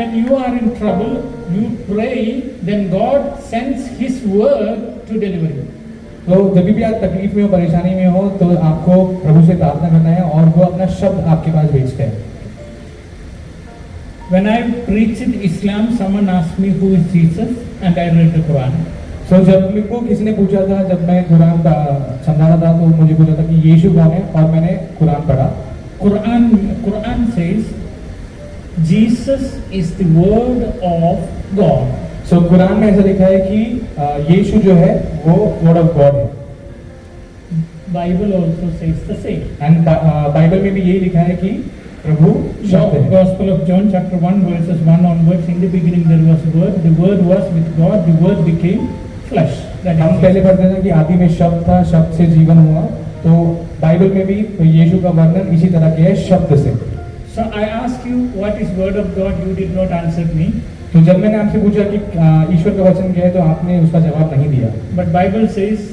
when you are in trouble, you pray, then God sends His word to deliver you. तो जब भी आप तकलीफ में हो, परेशानी में हो, तो आपको प्रभु से प्रार्थना करना है और वो अपना शब्द आपके पास भेजते हैं। When I preached Islam, someone asked me who is Jesus, and I read the Quran. तो जब मेरे को किसी ने पूछा था, जब मैं कुरान का समझा रहा था, तो मुझे पूछा था कि यीशु कौन है, और मैंने कुरान पढ़ा। Quran says Jesus is the word of God. So Quran में ऐसा लिखा है कि यीशु जो है वो वर्ड ऑफ गॉड है। Bible also says the same. And Bible में भी यही लिखा है कि प्रभु शब्द है। Gospel of John chapter 1 verses 1 onwards, in the beginning there was word, the word was with God, the word became flesh. हम पहले पढ़ते थे कि आदि में शब्द था, शब्द से जीवन हुआ। तो बाइबल में भी यीशु का वर्णन इसी तरह के है, शब्द से। So I asked you what is word of God, you did not answer me. तो जब मैंने आपसे पूछा कि ईश्वर का वचन क्या है, तो आपने उसका जवाब नहीं दिया। But Bible says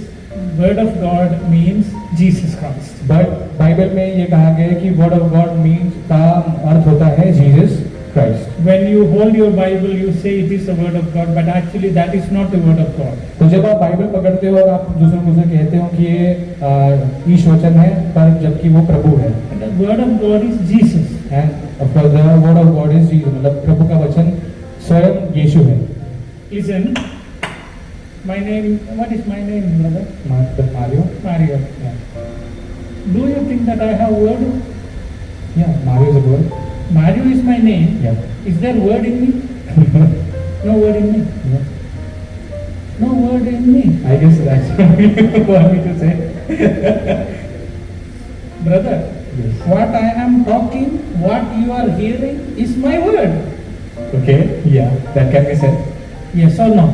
word of God means Jesus Christ. But Bible में ये कहा गया है कि वर्ड ऑफ गॉड मीन्स का अर्थ होता है Jesus Christ. When you hold your Bible, you say it is the word of God, but actually that is not the word of God. तो जब आप बाइबल पकड़ते हो और आप दूसरों को कहते हो कि ये ईश वचन है, पर जबकि वो प्रभु है। And the word of God is Jesus. End of course the word of God is Jesus, मतलब प्रभु का वचन स्वयं यीशु है। Listen, my name, what is my name, brother? Mario. Mario. Do you think that I have word? Yeah, Mario is a word. Mario is my name. Yeah. Is there word in me? No word in me. Yeah. No word in me. I guess that's what you want me to say. Brother, Yes. what I am talking, what you are hearing is my word. Okay. Yeah, that can be said. Yes or no?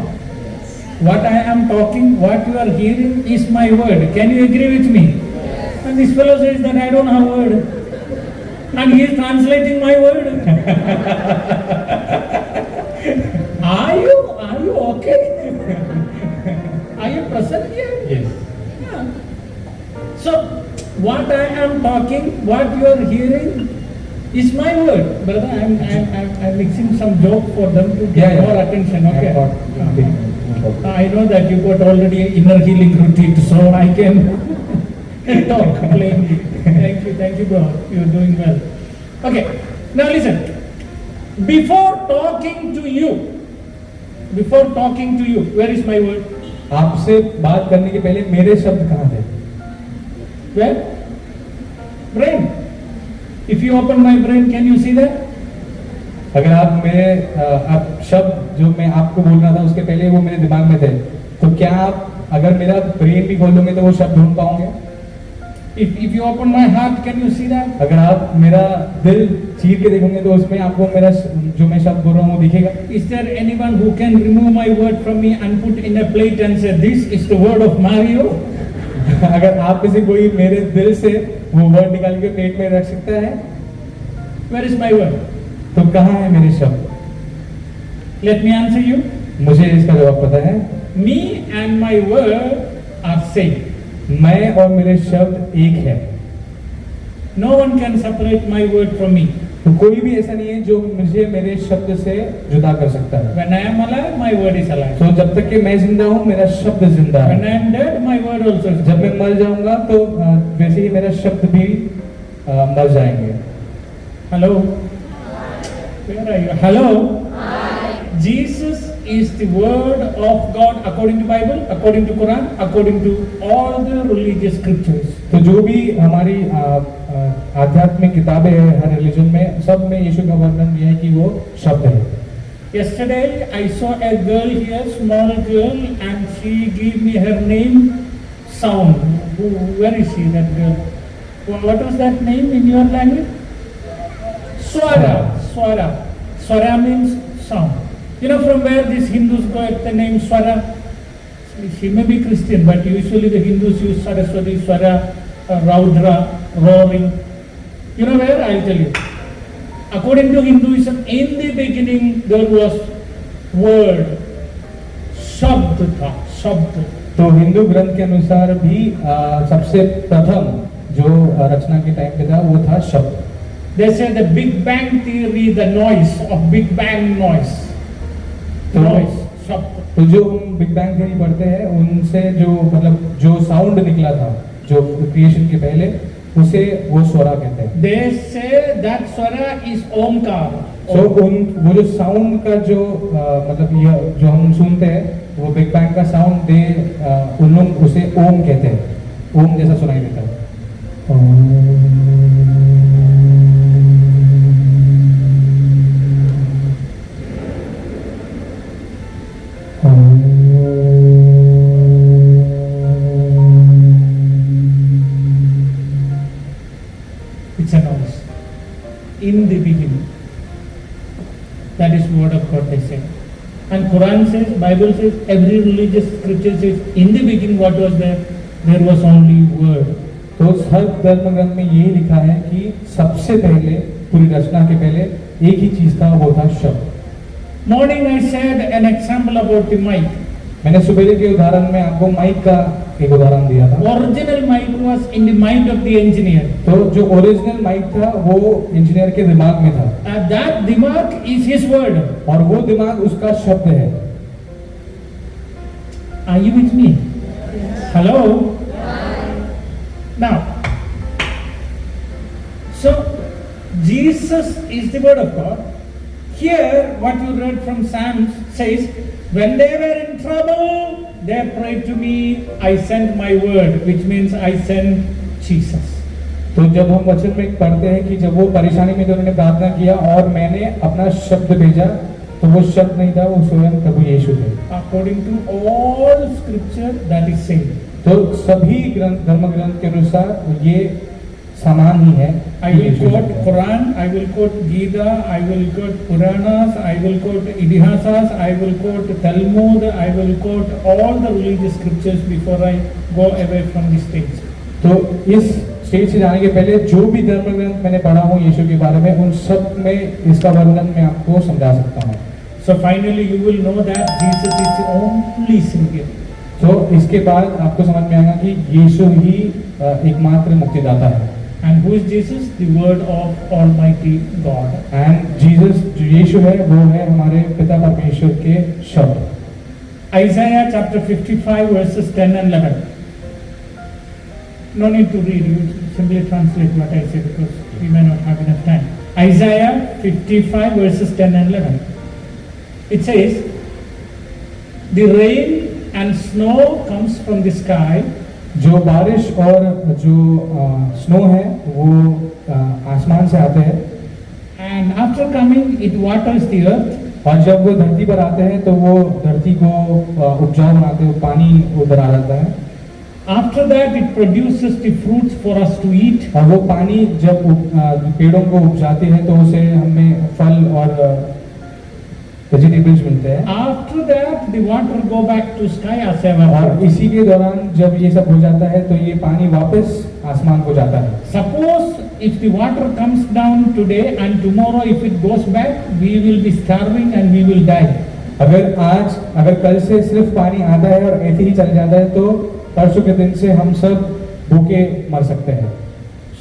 What I am talking, what you are hearing is my word. Can you agree with me? And this fellow says that I don't have word. And he is translating my word. Are you okay? Are you present here? Yes. Yeah. So, what I am talking, what you are hearing is my word. Brother, I'm mixing some joke for them to get more attention. Okay. I know that you got already inner healing retreat, so I can talk plainly. Thank you, bro. You're doing well. Okay. Now listen. Before talking to you, where is my word? आपसे बात करने के पहले मेरे शब्द कहाँ थे? Where? Brain. If you open my brain, can you see that? अगर आप मेरे आप शब्द जो मैं आपको बोल रहा था उसके पहले वो मेरे दिमाग में थे, तो क्या आप अगर मेरा ब्रेन भी खोलोगे तो वो शब्द ढूंढ पाओगे? If you open my heart, can you see that? अगर आप मेरा दिल चीर के देखोगे तो उसमें आपको मेरा जो मैं शब्द बोल रहा हूँ वो दिखेगा? Is there anyone who can remove my word from me and put in a plate and say, this is the word of Mario? अगर आप में से कोई मेरे दिल से वो वर्ड निकाल के प्लेट में रख सकता है? Where is my word? तो कहाँ है मेरे शब्द? Let me answer you. मुझे इसका जवाब पता है। Me and my word are same. मैं और मेरे शब्द एक है। No one can separate my word from me. तो कोई भी ऐसा नहीं है जो मुझे मेरे शब्द से जुदा कर सकता है। When I am alive, my word is alive. तो जब तक कि मैं जिंदा हूँ मेरा शब्द जिंदा है। When I am dead, my word also is जब मैं मर जाऊंगा तो वैसे ही मेरा शब्द भी मर जाएंगे। Hello? Where are you? Hello? Jesus is the word of God according to Bible, according to Quran, according to all the religious scriptures. तो जो भी हमारी आध्यात्मिक किताबें हैं हर रिलीजन में, सब में यीशु का वर्णन यह है कि वो शब्द है। Yesterday I saw a girl here, small girl, and she gave me her name, Sound. Where is she, that girl? What was that name in your language? Swara. Swara means sound. You know from where these Hindus got the name Swara? She may be Christian, but usually the Hindus use Saraswati, Swara, Raudra, roaring. You know where? I'll tell you. According to Hinduism, in the beginning there was word. Shabd tha, Shabd. तो हिंदू ग्रंथ के अनुसार भी सबसे प्रथम जो रचना के time पे था वो था शब्द। They say the Big Bang theory, the noise of Big Bang noise. Noise, शब्द. तो जो हम बिग बैंग थ्योरी पढ़ते हैं उनसे जो मतलब जो साउंड निकला था जो क्रिएशन के पहले उसे वो स्वरा कहते हैं. They say that swara is Omkar. तो वो जो साउंड का जो मतलब ये जो हम सुनते हैं वो बिग बैंग का साउंड उन लोग उसे ओम कहते हैं. ओम जैसा सुनाई देता है. It's a noise. In the beginning. That is word of God they say. And Quran says, Bible says, every religious scripture says, in the beginning what was there? There was only word. तो हर धर्म ग्रंथ में यही लिखा है कि सबसे पहले पूरी रचना के पहले एक ही चीज था वो था शब्द. Morning I said an example about the mic. मैंने सुबह के उदाहरण में आपको माइक का एक उदाहरण दिया था. Original mic was in the mind of the engineer. तो जो ओरिजिनल माइक था वो इंजीनियर के दिमाग में था. That दिमाग is his word. और वो दिमाग उसका शब्द है. Are you with me? Hello? Now, so Jesus is the word of God. Here, what you read from Psalms says, when they were in trouble, they prayed to me, I sent my word, which means I sent Jesus. तो जब हम वचन में पढ़ते हैं कि जब वो परेशानी में तो उन्होंने प्रार्थना किया और मैंने अपना शब्द भेजा तो वो शब्द नहीं था वो स्वयं प्रभु यीशु थे. According to all scripture, that is same. तो सभी धर्म ग्रंथ के अनुसार ये समान ही है. I will quote Quran, I will quote Gita, I will quote Puranas, I will quote Idihasas, I will quote Talmud, I will quote all the religious scriptures before I go away from this stage. तो इस stage से जाने के पहले जो भी धर्म ग्रंथ मैंने पढ़ा हूँ यीशु के बारे में उन सब में इसका वर्णन मैं आपको समझा सकता हूँ. So finally you will know that Jesus is the only Savior. तो इसके बाद आपको समझ में आएगा कि यीशु ही एकमात्र मुक्तिदाता है. And who is Jesus? The word of Almighty God. And Jesus जो यीशु है वो है हमारे पिता परमेश्वर के शब्द. Isaiah chapter 55 verses 10 and 11. No need to read, you simply translate what I say because we may not have enough time. Isaiah 55 verses 10 and 11. It says, the rain and snow comes from the sky. जो बारिश और जो snow है वो आसमान से आते हैं. And after coming, it waters the earth. और जब वो धरती पर आते हैं तो वो धरती को उपजाऊ बनाते हैं. पानी उधर आ जाता है. After that, it produces the fruits for us to eat. और वो पानी जब पेड़ों को उपजाते हैं तो उसे हमें फल और वेजिटेबल्स मिलते हैं. After that, the water go back to sky as ever. और इसी के दौरान जब ये सब हो जाता है तो ये पानी वापस आसमान को जाता है. Suppose if the water comes down today and tomorrow if it goes back, we will be starving and we will die. अगर कल से सिर्फ पानी आता है और ऐसे ही चल जाता है तो परसों के दिन से हम सब भूखे मर सकते हैं.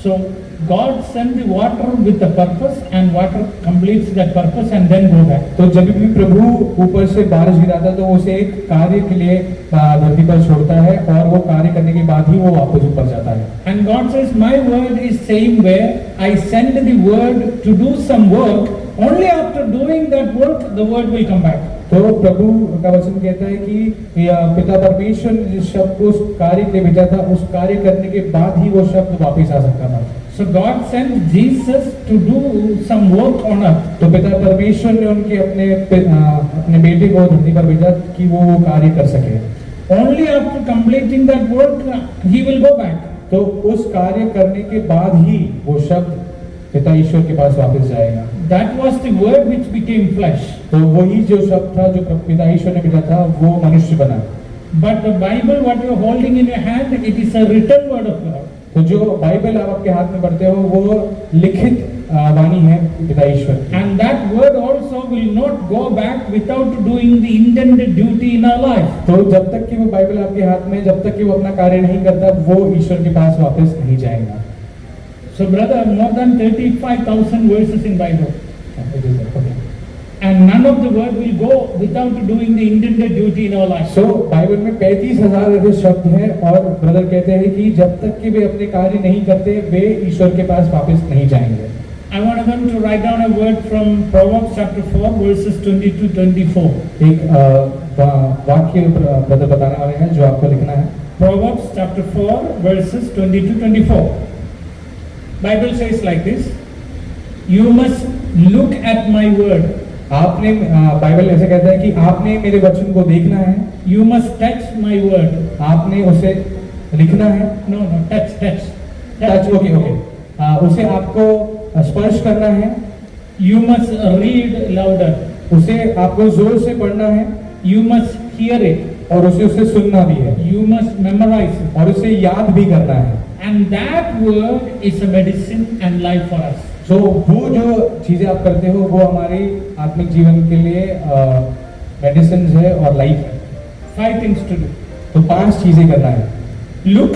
So God sent the water with a purpose and water completes that purpose and then go back. तो जब भी प्रभु ऊपर से बारिश गिराता है तो उसे एक कार्य के लिए धरती पर छोड़ता है और वो कार्य करने के बाद ही वो वापस ऊपर जाता है. And God says, my word is same way. I send the word to do some work. Only after doing that work, the word will come back. तो प्रभु का वचन कहता है कि पिता परमेश्वर ने जिस शब्द को उस कार्य के लिए भेजा था उस कार्य करने के बाद ही वो शब्द वापस आ सकता था. So God sent Jesus to do some work on earth. तो पिता परमेश्वर ने उनके अपने बेटे को धरती पर भेजा कि वो कार्य कर सके. Only after completing that work, he will go back. तो उस कार्य करने के बाद ही वो शब्द पिता ईश्वर के पास वापस जाएगा. That was the word which became flesh. तो वही जो शब्द था जो पिता ईश्वर ने भेजा था वो मनुष्य बना. But the Bible, what you are holding in your hand, it is a written word of God. तो जो बाइबल आप आपके हाथ में पढ़ते हो वो लिखित वाणी है पिता ईश्वर की. And that word also will not go back without doing the intended duty in our life. तो जब तक कि वो बाइबल आपके हाथ में जब तक कि वो अपना कार्य नहीं करता वो ईश्वर के पास वापस नहीं जाएगा. So brother, more than 35,000 verses in Bible. It is there, okay. And none of the word will go without doing the intended duty in our life. So Bible में 35,000 ऐसे शब्द हैं और ब्रदर कहते हैं कि जब तक कि वे अपने कार्य नहीं करते वे ईश्वर के पास वापस नहीं जाएंगे. I want them to write down a word from Proverbs chapter 4 verses 20 to 24. एक वाक्य ब्रदर बताने वाले हैं जो आपको लिखना है. Proverbs chapter 4 verses 20 to 24. Bible says like this, you must look at my word. आपने बाइबल ऐसे कहता है कि आपने मेरे वचन को देखना है. You must touch my word. आपने उसे लिखना है. No, touch. Touch, okay. उसे आपको स्पर्श करना है. You must read louder. उसे आपको जोर से पढ़ना है. You must hear it. और उसे सुनना भी है. You must memorize it. और उसे याद भी करना है. And that word is a medicine and life for us. तो वो जो चीजें आप करते हो वो हमारी आत्मिक जीवन के लिए मेडिसिन है और लाइफ है. 5 things to do. तो 5 चीजें करना है. Look,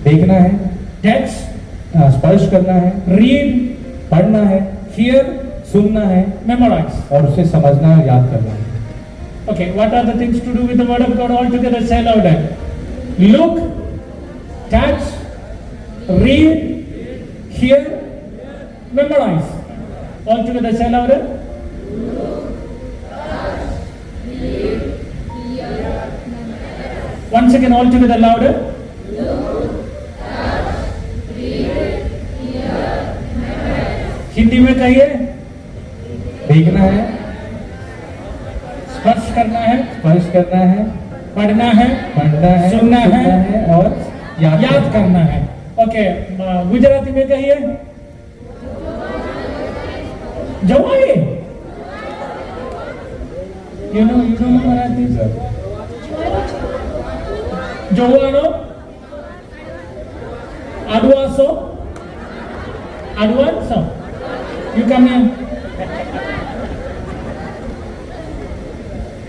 देखना है. touch, स्पर्श करना है. read, पढ़ना है. hear, सुनना है. memorize. और उसे समझना और याद करना है. Okay, what are the things to do with the word of God all together? Say louder. Look, touch, read, hear, memorize. All together, say louder. Once again, all together, louder. Hindi में कहिए. देखना है. स्पर्श करना है. स्पर्श करना है. पढ़ना है. सुनना है और याद करना है. ओके, गुजराती में कहिए. जवाए. You know Marathi? Jovano. Advaso. You come here.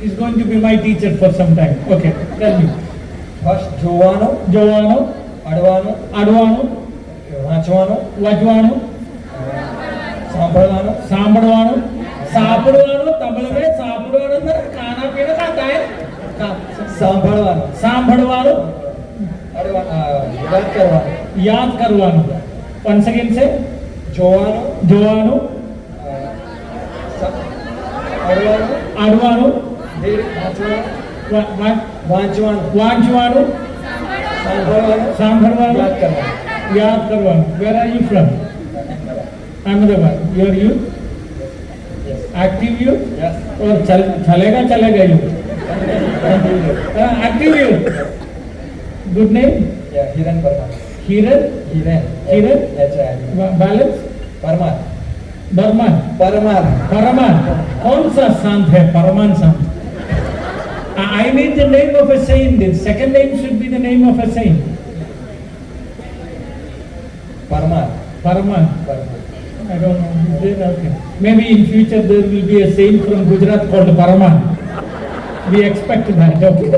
He's going to be my teacher for some time. Okay, tell me. First જોવાનો, Advano. અડવાનો, વાંચવાનો, સાંભળવાનો, સાંભળવાનું. તમિલ में સાંભળવાનું ना, खाना पीना खाता है. સાંભળવાનો, સાંભળવાનું. યાદ કરવાનો, याद करवानो. Once again say. જોવાનો, અડવાનો. વાંચવાનો, વાંચવાનું. સાંભળવાનું. याद करवानो. Where are you from? Ahmedabad. You are you? Active you? और चलेगा you? Active you? Good name? Hiran Parmar, Hiran? Balance? Parmar, Paraman. कौन सा संत है Paraman Sant? I need the name of a saint. The second name should be the name of a saint. Paraman. I don't know. Is there? Okay. Maybe in future there will be a saint from Gujarat called Paraman. We expect that. Okay.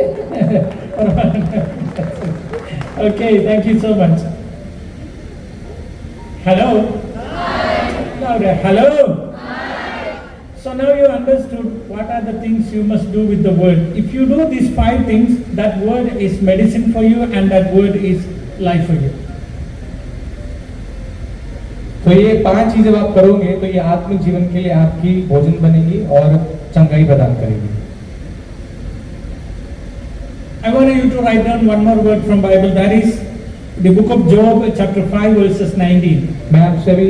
Okay. Thank you so much. Hello. Louder. Hello. So now you understood what are the things you must do with the word. If you do these 5 things, that word is medicine for you and that word is life for you. तो ये 5 चीजें आप करोगे तो ये आत्मिक जीवन के लिए आपकी भोजन बनेगी और चंगाई प्रदान करेगी. I want you to write down one more word from Bible. That is the book of Job, chapter 5, verses 19. मैं आपसे भी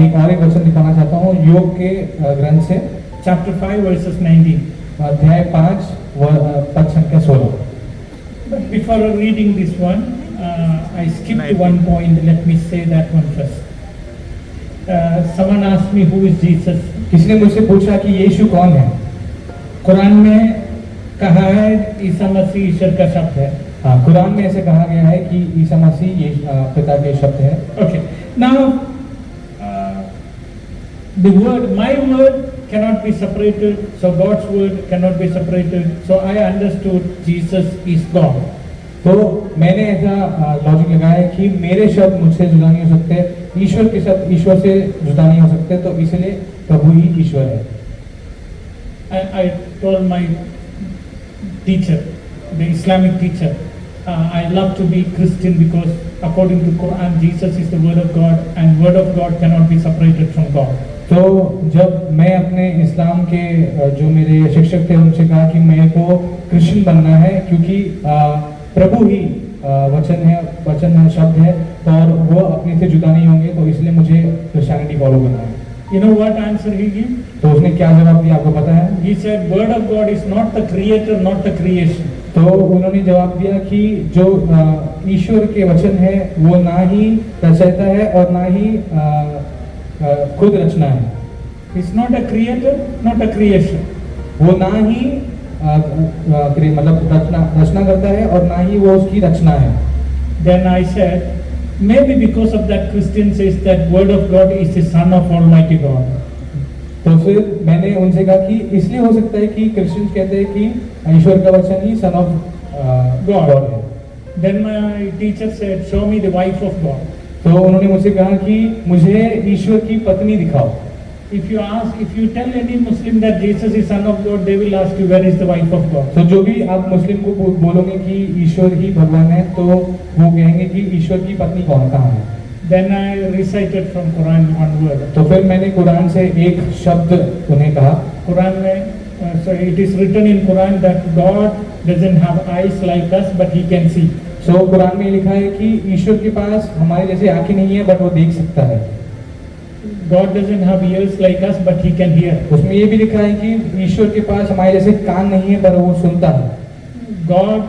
एक और एक वचन दिखाना चाहता हूँ योग के ग्रंथ से. Chapter 5, verses 19. अध्याय 5 पद संख्या 16. But before reading this one, I skipped one point. Let me say that one first. Someone asked me who is Jesus. किसी ने मुझसे पूछा कि यीशु कौन है. कुरान में कहा है ईसा मसीह ईश्वर का शब्द है. हाँ, कुरान में ऐसे कहा गया है कि ईसा मसीह ये पिता के शब्द है. Okay. Now, the word, my word cannot be separated, so God's word cannot be separated. So I understood Jesus is God. तो मैंने ऐसा लॉजिक लगाया कि मेरे शब्द मुझसे जुदा नहीं हो सकते, ईश्वर के शब्द ईश्वर से जुदा नहीं हो सकते, तो इसलिए प्रभु ही ईश्वर है। I told my teacher, the Islamic teacher, I love to be Christian because according to Quran, Jesus is the word of God and word of God cannot be separated from God. तो जब मैं अपने इस्लाम के जो मेरे शिक्षक थे उनसे कहा कि मेरे को क्रिश्चियन बनना है क्योंकि प्रभु ही वचन है, शब्द है और वो अपने से जुदा नहीं होंगे, तो इसलिए मुझे क्रिश्चियनिटी फॉलो करना है। You know what answer he gave? तो उसने क्या जवाब दिया आपको पता है? He said, word of God is not the creator, not the creation. तो उन्होंने जवाब दिया कि जो ईश्वर के वचन है वो ना ही रचयिता है और ना ही खुद रचना है। It's not a creator, not a creation. वो ना ही मतलब रचना करता है और ना ही वो उसकी रचना है। Then I said, maybe because of that Christian says that word of God is the son of Almighty God. तो फिर मैंने उनसे कहा कि इसलिए हो सकता है कि क्रिश्चियन कहते हैं कि ईश्वर का वचन ही सन ऑफ गॉड है। Then my teacher said, show me the wife of God. तो उन्होंने मुझसे कहा कि मुझे ईश्वर की पत्नी दिखाओ। If you tell any Muslim that Jesus is son of God, they will ask you where is the wife of God. तो जो भी आप मुस्लिम को बोलोगे कि ईश्वर ही भगवान है, तो वो कहेंगे कि ईश्वर की पत्नी कहाँ है। Then I recited from Quran one word. तो फिर मैंने कुरान से एक शब्द उन्हें कहा। कुरान में so it is written in Quran that God doesn't have eyes like us, but He can see. So Quran में लिखा है कि ईश्वर के पास हमारे जैसे आंखें नहीं है, बट वो देख सकता है। God doesn't have ears like us, but He can hear. उसमें ये भी लिखा है कि ईश्वर के पास हमारे जैसे कान नहीं है, पर वो सुनता है। God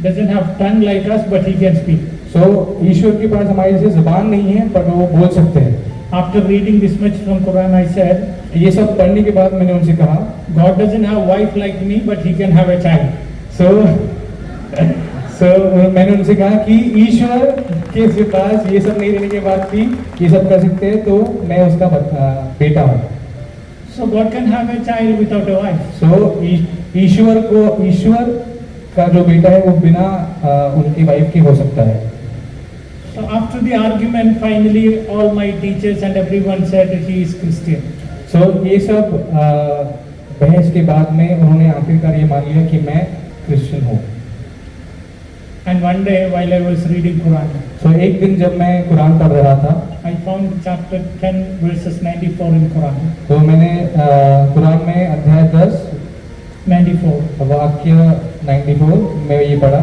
doesn't have tongue like us, but He can speak. So ईश्वर के पास हमारे जैसे जुबान नहीं है, पर वो बोल सकते हैं। After reading this much from Quran, I said, ये सब पढ़ने के बाद मैंने उनसे कहा, God doesn't have wife like me, but He can have a child. So मैंने उनसे कहा कि ईश्वर के पास ये सब नहीं रहने के बाद भी ये सब कर सकते हैं, तो मैं उसका बेटा हूँ। So God can have a child without a wife. So ईश्वर का जो बेटा है वो बिना उनकी वाइफ के हो सकता है। So after the argument, finally all my teachers and everyone said he is Christian. So ये सब बहस के बाद में उन्होंने आखिरकार ये मान लिया कि मैं क्रिश्चियन हूँ। And one day while I was reading Quran, so एक दिन जब मैं कुरान पढ़ रहा था, I found chapter 10 verses 94 in Quran. तो मैंने कुरान में अध्याय 10 94 वाक्य 94 में ये पढ़ा।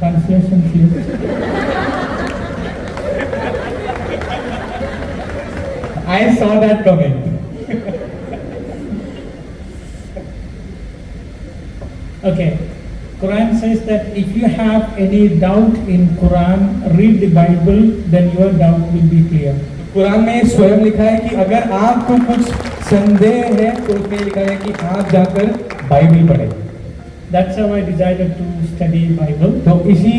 Translation please. I saw that coming. Okay, Quran says that if you have any doubt in Quran, read the Bible, then your doubt will be clear. Quran में स्वयं लिखा है कि अगर आपको कुछ संदेह है तो उसमें लिखा है कि आप जाकर बाइबल पढ़ें। That's how I decided to study Bible. तो इसी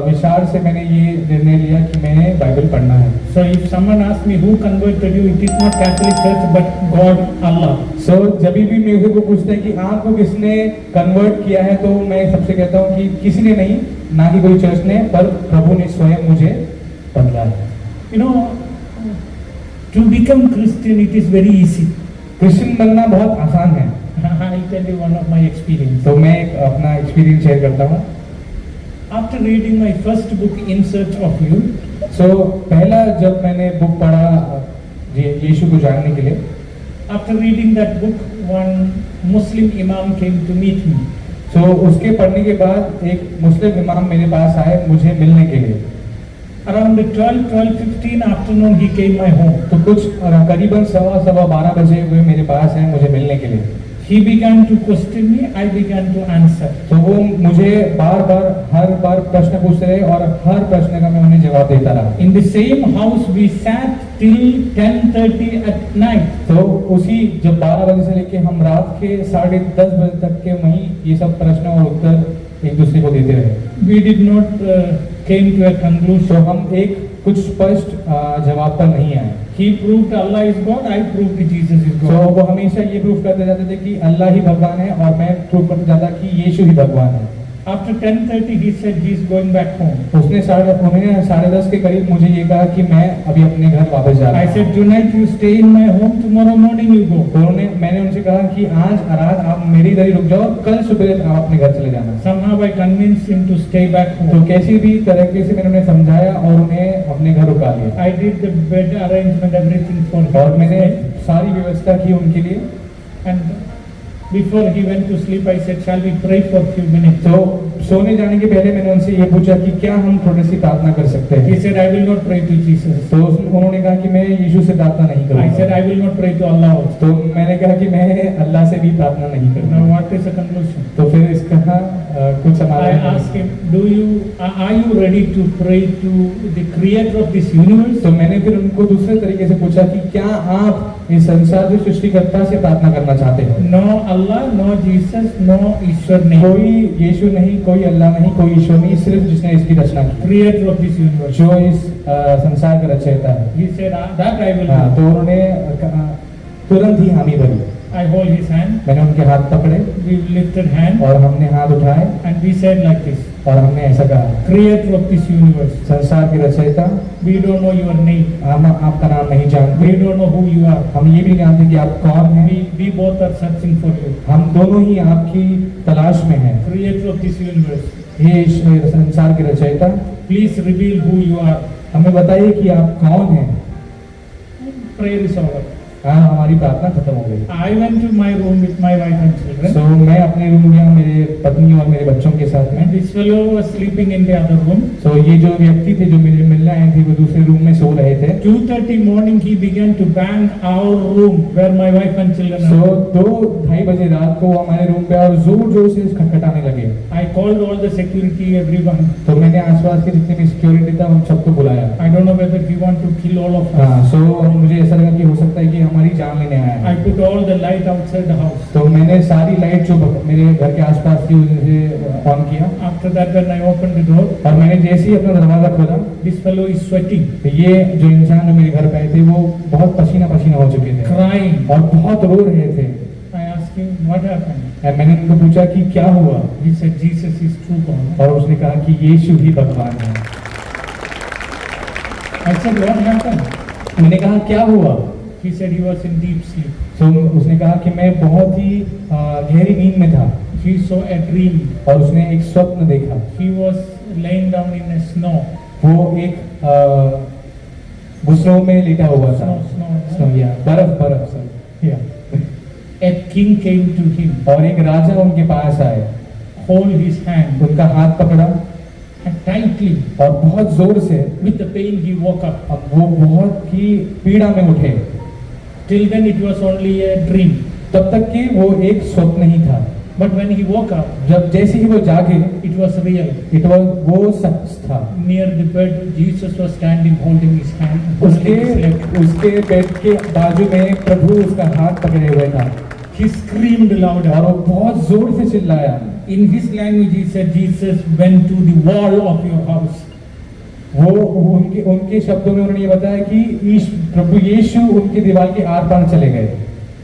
विचार से मैंने ये निर्णय लिया कि मैंने बाइबल पढ़ना है। So if someone asks me who converted you, it is not Catholic Church but God, Allah. So जब भी मेरे को पूछते हैं कि आपको किसने कन्वर्ट किया है, तो मैं सबसे कहता हूँ कि किसी ने नहीं, ना ही कोई चर्च ने, पर प्रभु ने स्वयं मुझे बदला है। You know, to become Christian it is very easy. Christian बनना बहुत आसान है। I'll tell you one of my experience. तो मैं एक अपना एक्सपीरियंस शेयर करता हूँ। After reading my first book In Search of You, so पहला जब मैंने बुक पढ़ा यीशु को जानने के लिए, after reading that book, one Muslim imam came to meet me. so उसके पढ़ने के बाद एक मुस्लिम इमाम मेरे पास आए मुझे मिलने के लिए। Around 12:15 afternoon he came my home. तो कुछ करीबन 12:15 बजे हुए मेरे पास हैं मुझे मिलने के लिए। He began to question me, I began to answer. तो वो मुझे हर बार प्रश्न पूछते रहे और हर प्रश्न का मैं उन्हें जवाब देता रहा। In the same house we sat till 10:30 at night. तो उसी जब 12 बजे से लेके हम रात के 10:30 बजे तक के वहीं ये सब प्रश्न और उत्तर एक दूसरे को देते रहे। We did not came to a conclusion. तो हम एक कुछ स्पष्ट जवाब पर नहीं आए। He proved Allah is God, I proved Jesus is तो God. वो हमेशा ये प्रूफ करते जाते थे कि अल्लाह ही भगवान है और मैं प्रूफ करते जाता कि यीशु ही भगवान है। After 10:30 he said he is going back home. उन्होंने 10:30 के करीब मुझे ये कहा कि मैं अभी अपने घर वापस जा रहा I हूँ। said tonight you stay in my home, tomorrow morning you go. तो मैंने उनसे कहा कि आज रात आप मेरे इधर ही रुक जाओ, कल सुबह आप अपने घर चले जाना। Somehow I convinced him to stay back तो home. कैसी भी तरीके से मैंने उन्हें समझाया और उन्हें अपने घर रुका लिया I did the bed arrangement, everything for और मैंने him. सारी व्यवस्था की उनके लिए। And before he went to sleep, I said, shall we pray for a few minutes? तो सोने जाने के पहले मैंने उनसे ये पूछा कि क्या हम थोड़ी सी प्रार्थना कर सकते He हैं। said, I will not pray to Jesus. तो उन्होंने कहा कि मैं यीशु से प्रार्थना नहीं I said, करूंगा। I will not pray to Allah also. तो मैंने कहा कि मैं अल्लाह से भी प्रार्थना नहीं Now करूंगा। what is the conclusion? तो फिर इसका कुछ I समाधान asked him, are you ready to pray to the creator of this universe? तो मैंने फिर उनको दूसरे तरीके से पूछा कि क्या आप इस संसार के सृष्टिकर्ता से प्रार्थना करना चाहते हैं? No Allah, no Jesus, no ईश्वर नहीं. कोई यीशु नहीं, कोई अल्लाह नहीं, कोई ईश्वर नहीं, सिर्फ जिसने इसकी रचना की, Creator of this universe. जो इस संसार का रचयिता है। He said, that I will हाँ, do. तो उन्होंने तुरंत ही हामी भरी। I hold his hand. मैंने उनके हाथ पकड़े We lifted hand और हमने हाथ उठाए and we said like this. और हमने ऐसा कहा, Creator of this universe. संसार के रचयिता, We don't know your name. हम आपका नाम नहीं जानते, We don't know who you are. हम ये भी नहीं जानते कि आप कौन हैं। We both are searching for you. हम दोनों ही आपकी तलाश में हैं। Creator of this universe. हे संसार के रचयिता, Please reveal who you are. हमें बताइए कि आप कौन हैं। Prayer is over. हाँ, हमारी प्रार्थना खत्म हो गई। I went to my room with my wife and children. तो मैं अपने रूम गया मेरे पत्नी और मेरे बच्चों के साथ में। And this fellow was sleeping in the other room. तो ये जो व्यक्ति थे जो मुझे मिलने आए थे वो दूसरे रूम में सो रहे थे। 2:30 morning he began to bang our room where my wife and children तो are. 2-2:30 बजे रात को वो हमारे रूम पे और जोर जोर से खटखटाने लगे। I called all the security, everyone. तो मैंने आसपास के जितने भी सिक्योरिटी था उन सबको बुलाया। I don't know whether he want to kill all of us. हाँ, सो मुझे ऐसा लगा कि हो सकता है कि हमारी जान लेने आया I है। put all the light outside the house. तो मैंने सारी लाइट जो मेरे घर के आसपास थी उसे ऑन किया After that, when I opened the door, और मैंने जैसे ही अपना दरवाजा खोला, this fellow is sweating, तो ये जो इंसान जो मेरे घर पे आए थे वो बहुत पसीना पसीना हो चुके थे crying. और बहुत रो रहे थे। I asked him, what happened? और मैंने उनको पूछा कि क्या हुआ, He said, Jesus is true God. और उसने कहा कि यीशु ही भगवान है। I said, what happened? मैंने कहा क्या हुआ? He said he was in deep sleep. तो उसने कहा कि मैं बहुत ही गहरी नींद में था He saw a dream. और उसने एक स्वप्न देखा। He was laying down in the snow. वो एक घुसरों में लेटा हुआ था। Snow. या बर्फ सर या A king came to him, और एक राजा उनके पास आए, hold his hand, उनका हाथ पकड़ा and tightly, और बहुत जोर से, with the pain he woke up. अब वो बहुत ही पीड़ा में उठे। Till then it was only a dream. तब तक कि वो एक स्वप्न ही था, But when he woke up, जब जैसे ही वो जागे it was real. वो सच था। Near the bed, Jesus was standing holding his hand. उसके holding his leg. उसके बेड के बाजू में प्रभु उसका हाथ पकड़े हुए था He screamed louder. और वो बहुत जोर से चिल्लाया। In his language, he said, Jesus went to the wall of your house. वो उनके शब्दों में उन्होंने ये बताया कि प्रभु यीशु उनकी दीवार के आर पार चले गए।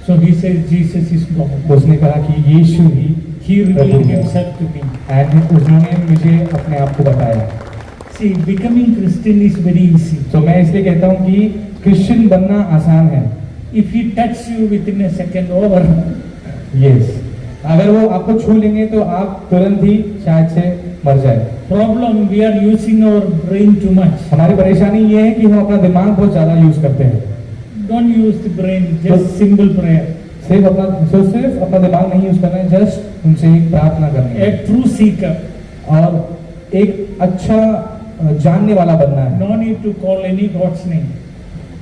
So he says, Jesus is God. उसने कहा कि यीशु ही He revealed himself to me. And उन्होंने मुझे अपने आप को बताया। See, becoming Christian is very easy. तो मैं इसलिए कहता हूँ कि क्रिश्चियन बनना आसान है। If he touches you within a second, over. Yes, अगर वो आपको छू लेंगे तो आप तुरंत ही शायद से मर जाए। Problem, we are using our brain too much. हमारी परेशानी ये है कि हम अपना दिमाग बहुत ज्यादा यूज करते हैं। Don't use the brain, just simple prayer. सिर्फ अपना दिमाग नहीं यूज करना है, जस्ट उनसे एक प्रार्थना करनी है A true seeker. और एक अच्छा जानने वाला बनना है। No need to call any God's name.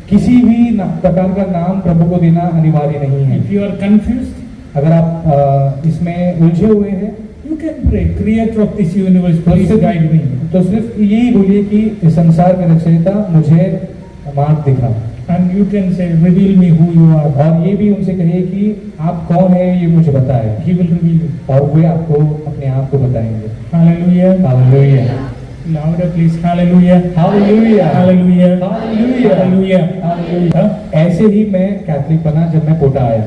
किसी भी प्रकार का नाम प्रभु को देना अनिवार्य नहीं है। If you are confused, अगर आप इसमें उलझे हुए हैं you can pray, Creator of this universe, please guide me. तो सिर्फ यही बोलिए कि इस संसार में रचयिता मुझे मार्ग दिखा, And you can say, reveal me who you are. और ये भी उनसे कहिए कि आप कौन है ये मुझे बताए, He will reveal you. और वे आपको अपने आप को बताएंगे। Hallelujah. Hallelujah, Louder please. Hallelujah. Hallelujah, Hallelujah. Hallelujah, Hallelujah. Hallelujah. ऐसे ही मैं कैथलिक बना जब मैं कोटा आया।